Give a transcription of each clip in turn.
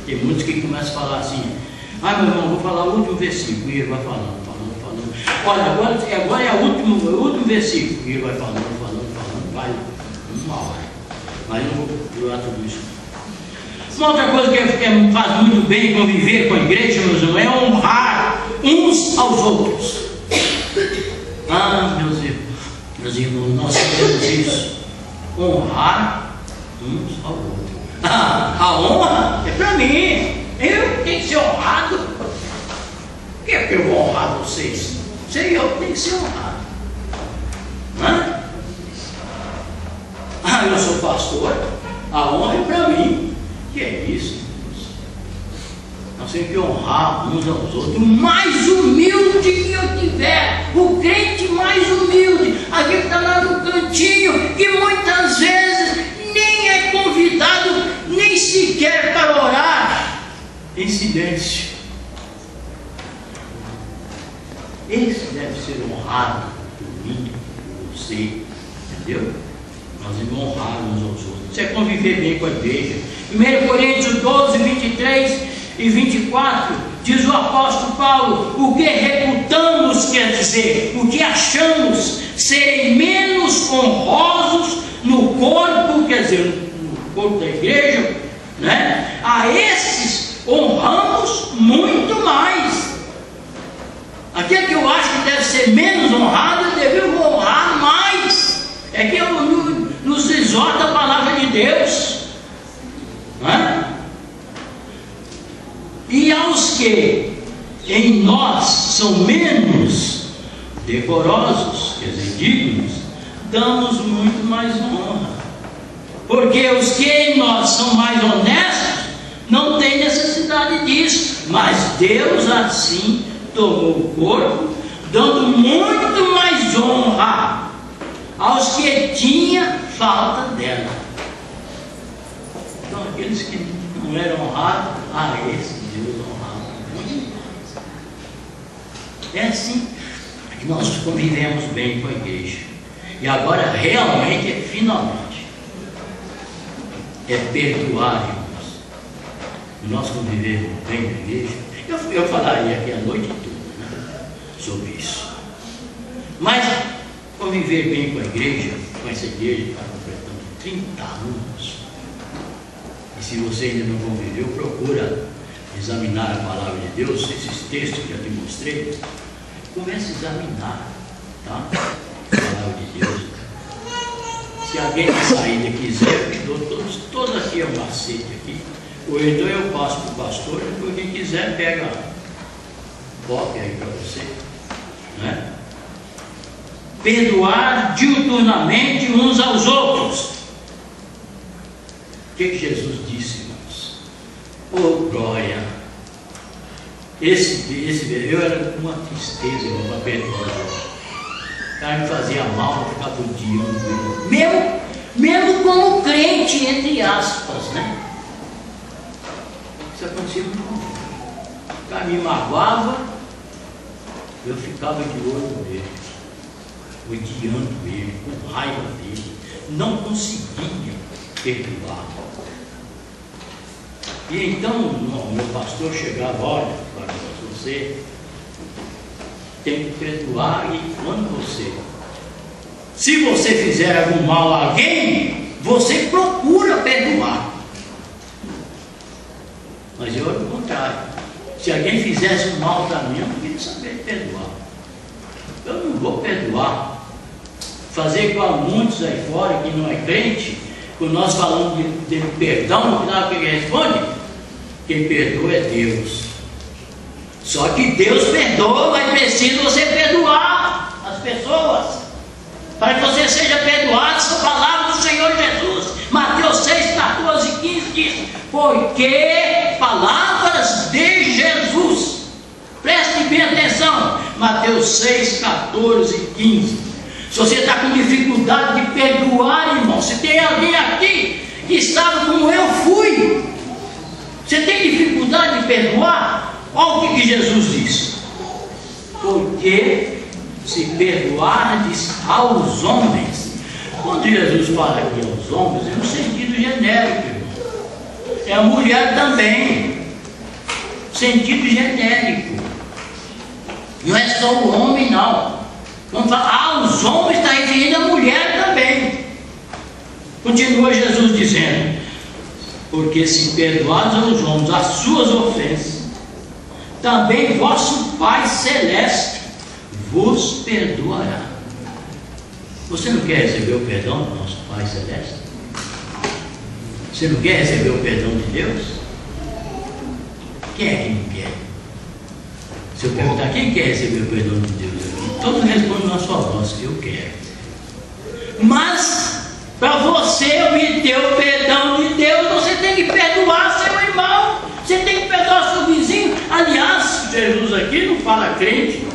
Tem muitos que começam a falar assim: ah, meu irmão, vou falar o último versículo. E ele vai falando. Olha, agora é o último versículo. E ele vai falando, vai uma hora. Mas eu não vou durar tudo isso. Uma outra coisa que faz muito bem conviver com a igreja, meus irmãos, é honrar uns aos outros. Ah, meus irmãos, nós temos isso. Honrar uns aos outros. A honra é para mim. Eu tenho que ser honrado. Por que é que eu vou honrar vocês? Sei eu que tenho que ser honrado. Eu sou pastor. A honra é para mim. Que é isso, irmãos? Nós temos que honrar uns aos outros. O mais humilde que eu tiver, o crente mais humilde, aquele que está lá no cantinho, que muitas vezes nem é convidado, nem sequer para orar, em silêncio. Esse deve ser honrado por mim, por você, entendeu? Nós devemos honrar uns aos outros. Isso é conviver bem com a igreja. 1 Coríntios 12, 23 e 24, diz o apóstolo Paulo: o que reputamos, quer dizer, o que achamos serem menos honrosos no corpo, quer dizer, no corpo da igreja, né? A esses honramos muito mais. Aquele que eu acho que deve ser menos honrado, eu devo honrar mais. É que nos exorta a palavra de Deus. E aos que em nós são menos decorosos, quer dizer, dignos, damos muito mais honra. Porque os que em nós são mais honestos não têm necessidade disso, mas Deus assim tomou o corpo, dando muito mais honra aos que tinha falta dela. Então aqueles que não eram honrados, esse Deus honrava muito mais. É assim que nós convivemos bem com a igreja. E agora realmente, finalmente, é perdoar, irmãos. Nós convivemos bem com a igreja. Eu falaria aqui a noite toda, né, sobre isso. Mas conviver bem com a igreja, com essa igreja que está completando 30 anos. E se você ainda não conviveu, procura examinar a palavra de Deus, esses textos que eu te mostrei. Comece a examinar, tá? A palavra de Deus. Se alguém da saída quiser, eu te dou todos aqui, é um macete aqui. Ou então eu passo para o pastor, depois quem quiser pega cópia aí para você, né? Perdoar diuturnamente uns aos outros. O que Jesus disse, irmãos? Oh, glória! Eu era uma tristeza, irmão, para perdoar. O cara me fazia mal, eu ficava odiando. Mesmo como crente, entre aspas, né? Isso acontecia muito comigo. O cara me magoava, eu ficava de olho nele, odiando ele, com raiva dele, não conseguia perdoar. E então o meu pastor chegava: olha, você tem que perdoar, e se você fizer algum mal a alguém, você procura perdoar. Mas eu era o contrário. Se alguém fizesse um mal para mim, eu não queria saber perdoar. Eu não vou perdoar. Fazer igual muitos aí fora que não é crente, quando nós falamos de perdão, no final quem responde? Quem perdoa é Deus. Só que Deus perdoa, mas precisa você perdoar as pessoas. Para que você seja perdoado, são palavras do Senhor Jesus. Mateus 6, 14 e 15 diz: porque palavras de Jesus. Preste bem atenção. Mateus 6, 14 e 15. Se você está com dificuldade de perdoar, irmão, se tem alguém aqui que estava como eu fui, você tem dificuldade de perdoar? Olha o que Jesus diz: porque se perdoardes aos homens. Quando Jesus fala aqui aos homens, é no sentido genérico, irmão. É a mulher também. sentido genérico. Não é só o homem, não. Vamos falar, os homens está referindo a mulher também. Continua Jesus dizendo: porque se perdoados aos homens as suas ofensas, também vosso Pai Celeste vos perdoará. Você não quer receber o perdão do nosso Pai Celeste? Você não quer receber o perdão de Deus? Quem é que não quer? Se eu perguntar quem quer receber o perdão de Deus aqui, todos respondem na sua voz: eu quero. Mas para você obter o perdão de Deus, você tem que perdoar seu irmão, você tem que perdoar seu vizinho. Aliás, Jesus aqui não fala crente,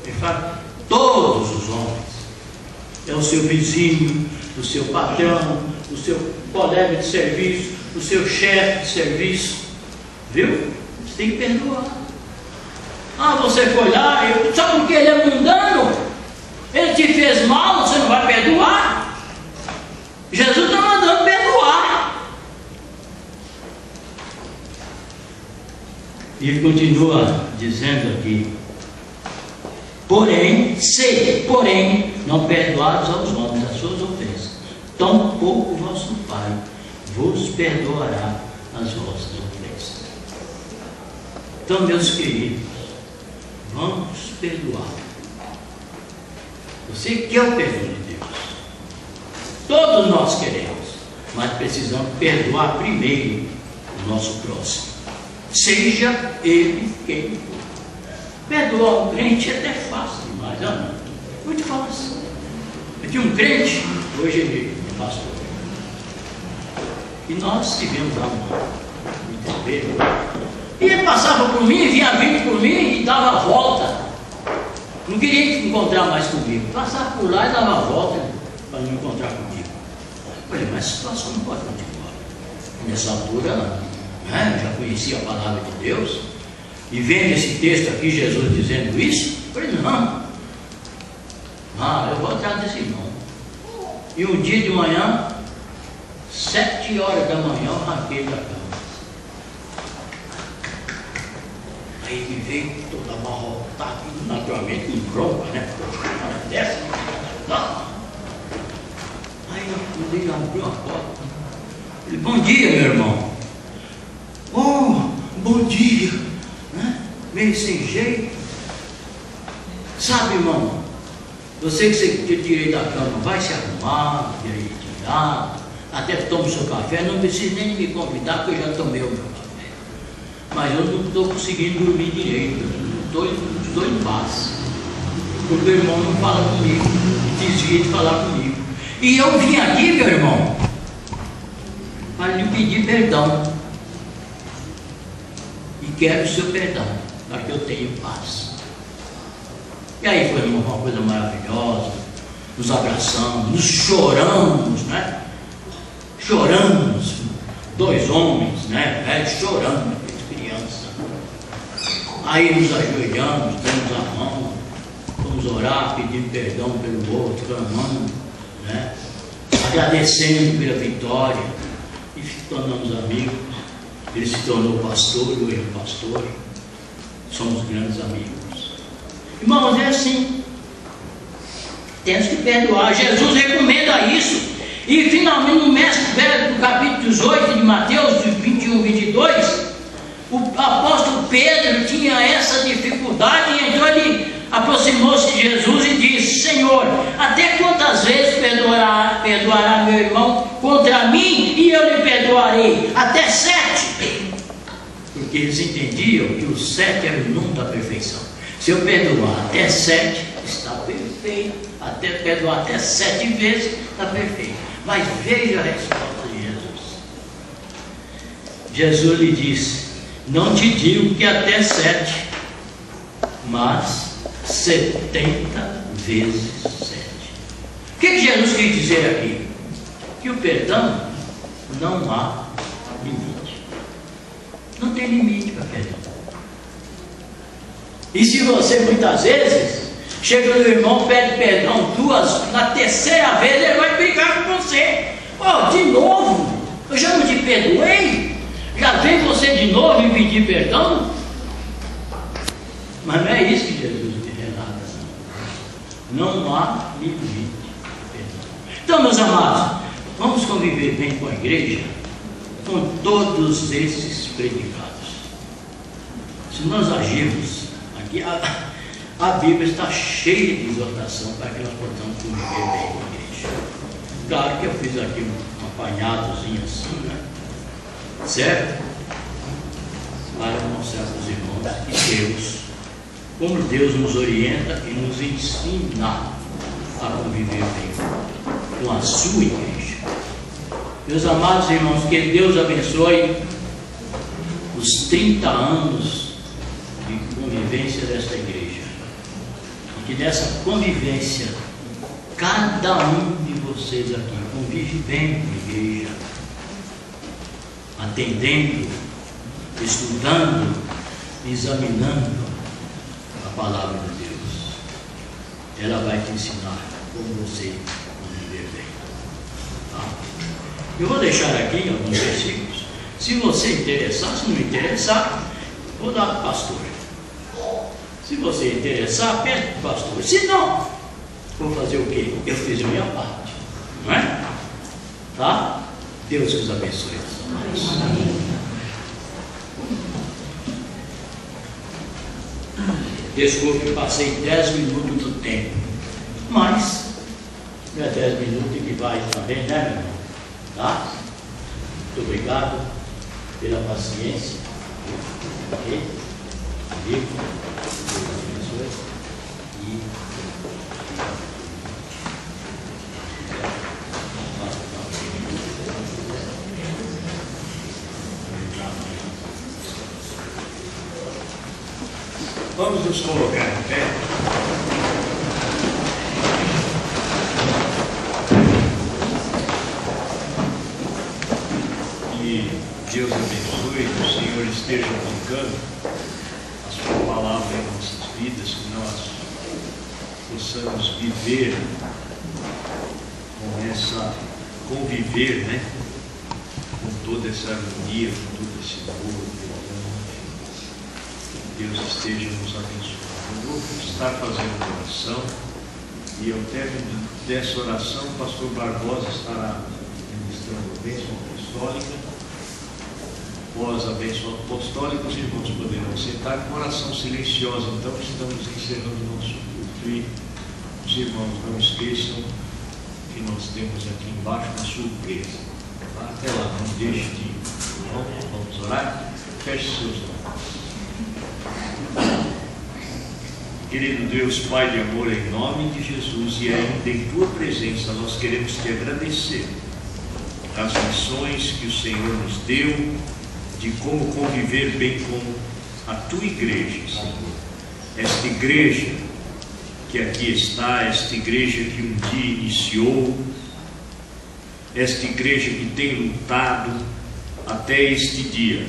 ele fala todos os homens. É o seu vizinho, o seu patrão, o seu colega de serviço, o seu chefe de serviço, viu? Você tem que perdoar. Ah, você foi lá, só porque ele é mundano, ele te fez mal, você não vai perdoar? Jesus está mandando perdoar. E ele continua dizendo aqui: porém, não perdoados aos homens as suas ofensas, tampouco o vosso Pai vos perdoará as vossas ofensas. Então, meus queridos, vamos perdoar. Você quer o perdão de Deus? Todos nós queremos, mas precisamos perdoar primeiro o nosso próximo, seja ele quem for. Perdoar um crente é até fácil demais, não? Muito fácil. Eu tinha um crente, hoje ele é pastor, e nós tivemos lá muito tempo. E ele passava por mim, vinha vindo por mim e dava a volta. Não queria encontrar mais comigo. Passava por lá e dava a volta para não encontrar comigo. Eu falei, mas a situação não pode continuar. Nessa altura, né, eu já conhecia a palavra de Deus. E vendo esse texto aqui, Jesus dizendo isso, eu falei, não. Eu vou atrás desse irmão. E um dia de manhã, 7 horas da manhã, eu arranquei da cama. Aí ele veio toda amarrotada, naturalmente com bronca, né? Dessa. Aí ele abriu a porta. Ele, bom dia, meu irmão. Oh, bom dia. Né? Meio sem jeito. Sabe, irmão, você que você tirei da cama, vai se arrumar, tirar, até toma o seu café, não precisa nem me convidar, porque eu já tomei o meu café. Mas eu não estou conseguindo dormir direito, eu não estou em paz, porque o irmão não fala comigo, desvia de falar comigo. E eu vim aqui, meu irmão, para lhe pedir perdão, e quero o seu perdão, para que eu tenha paz. E aí foi uma coisa maravilhosa, nos abraçamos, nos choramos, né? Choramos, 2 homens, né? Velhos chorando. Aí nos ajoelhamos, damos a mão, vamos orar, pedindo perdão pelo outro, clamando, né? Agradecendo pela vitória, e tornamos amigos. Ele se tornou pastor, eu era pastor, somos grandes amigos. Irmãos, é assim, temos que perdoar. Jesus recomenda isso, e finalmente no capítulo 18 de Mateus, 21, 22, o apóstolo Pedro tinha essa dificuldade, e então ele aproximou-se de Jesus e disse: Senhor, até quantas vezes perdoará meu irmão contra mim, e eu lhe perdoarei? Até 7. Porque eles entendiam que o 7 era o número da perfeição. Se eu perdoar até 7, está perfeito. Até perdoar até 7 vezes, está perfeito. Mas veja a resposta de Jesus. Jesus lhe disse: não te digo que até 7, mas 70 vezes 7. O que Jesus quis dizer aqui? Que o perdão não há limite. Não tem limite para perdão. E se você muitas vezes chega no irmão, pede perdão 2, na terceira vez ele vai brigar com você. Oh, de novo? Eu já não te perdoei? ainda vem você de novo e pedir perdão? Mas não é isso que Jesus relata. Não há limite de perdão. Então, meus amados, vamos conviver bem com a igreja, com todos esses predicados. Se nós agirmos aqui, a Bíblia está cheia de exortação para que nós possamos conviver bem com a igreja. Claro que eu fiz aqui um apanhadozinho assim, né? Certo? Para mostrar para os irmãos que Deus, como Deus nos orienta e nos ensina a conviver bem com a sua igreja. Meus amados irmãos, que Deus abençoe os 30 anos de convivência desta igreja. E que nessa convivência, cada um de vocês aqui convive bem com a igreja, atendendo, estudando, examinando a palavra de Deus. Ela vai te ensinar como você conviver bem. Tá? Eu vou deixar aqui alguns versículos. Se você interessar, se não interessar, vou dar para o pastor. Se você interessar, pede para o pastor. Se não, vou fazer o quê? Eu fiz a minha parte. Não é? Tá? Deus os abençoe. Desculpe, passei 10 minutos do tempo. Mas, não é 10 minutos que vai também, né, meu irmão? Tá? Muito obrigado pela paciência. Ok? Deus abençoe. Vamos nos colocar em pé. E Deus abençoe, que o Senhor esteja aplicando a sua palavra em nossas vidas, que nós possamos viver com essa, conviver, né? Com toda essa harmonia, com todo esse amor. Deus esteja nos abençoando. Eu vou estar fazendo uma oração e ao término dessa oração o pastor Barbosa estará ministrando a bênção apostólica. Após a bênção apostólica, os irmãos poderão sentar com oração silenciosa. Então estamos encerrando o nosso culto e os irmãos não esqueçam que nós temos aqui embaixo uma surpresa. Até lá, não deixe de ir. Vamos orar? Feche seus olhos. Querido Deus, Pai de amor, em nome de Jesus e ainda em Tua presença, nós queremos Te agradecer as lições que o Senhor nos deu de como conviver bem com a Tua igreja, Senhor. Esta igreja que aqui está, esta igreja que um dia iniciou, esta igreja que tem lutado até este dia,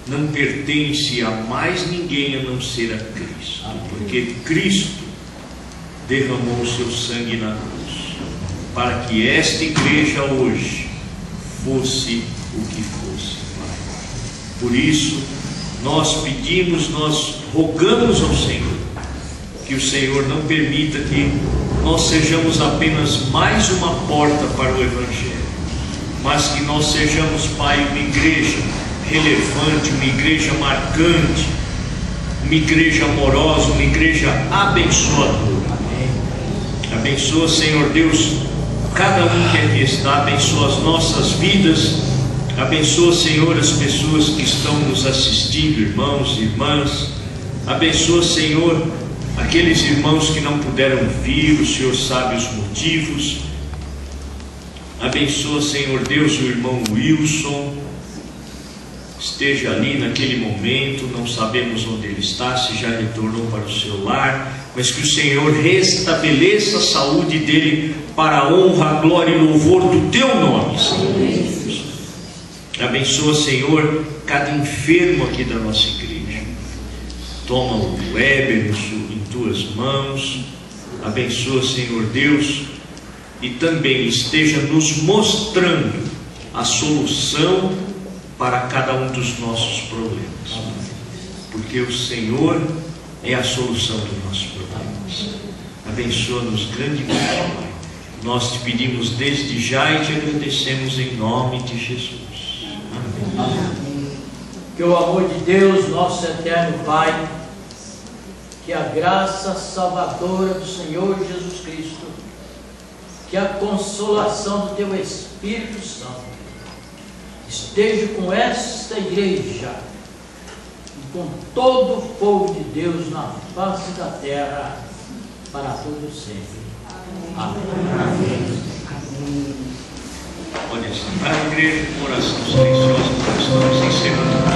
não pertence a mais ninguém a não ser a Cristo, porque Cristo derramou o seu sangue na cruz, para que esta igreja hoje fosse o que fosse. Por isso, nós pedimos, nós rogamos ao Senhor, que o Senhor não permita que nós sejamos apenas mais uma porta para o Evangelho, mas que nós sejamos, Pai, uma igreja relevante, uma igreja marcante, uma igreja amorosa, uma igreja abençoadora. Abençoa, Senhor Deus, cada um que aqui está, abençoa as nossas vidas, abençoa, Senhor, as pessoas que estão nos assistindo, irmãos e irmãs, abençoa, Senhor, aqueles irmãos que não puderam vir, o Senhor sabe os motivos, abençoa, Senhor Deus, o irmão Wilson, esteja ali naquele momento, não sabemos onde ele está, se já retornou para o seu lar, mas que o Senhor restabeleça a saúde dele para a honra, glória e louvor do Teu nome, Senhor. Abençoa, Senhor, cada enfermo aqui da nossa igreja. Toma o Weber em Tuas mãos, abençoa, Senhor Deus, e também esteja nos mostrando a solução para cada um dos nossos problemas, porque o Senhor é a solução dos nossos problemas. Abençoa-nos grandemente, Pai. Nós te pedimos desde já e te agradecemos em nome de Jesus. Amém. Que o amor de Deus, nosso eterno Pai, que a graça salvadora do Senhor Jesus Cristo, que a consolação do teu Espírito Santo esteja com esta igreja e com todo o povo de Deus na face da terra para todo sempre. Amém. Pode sentar, igreja, com oração silenciosa, nós estamos encerrando.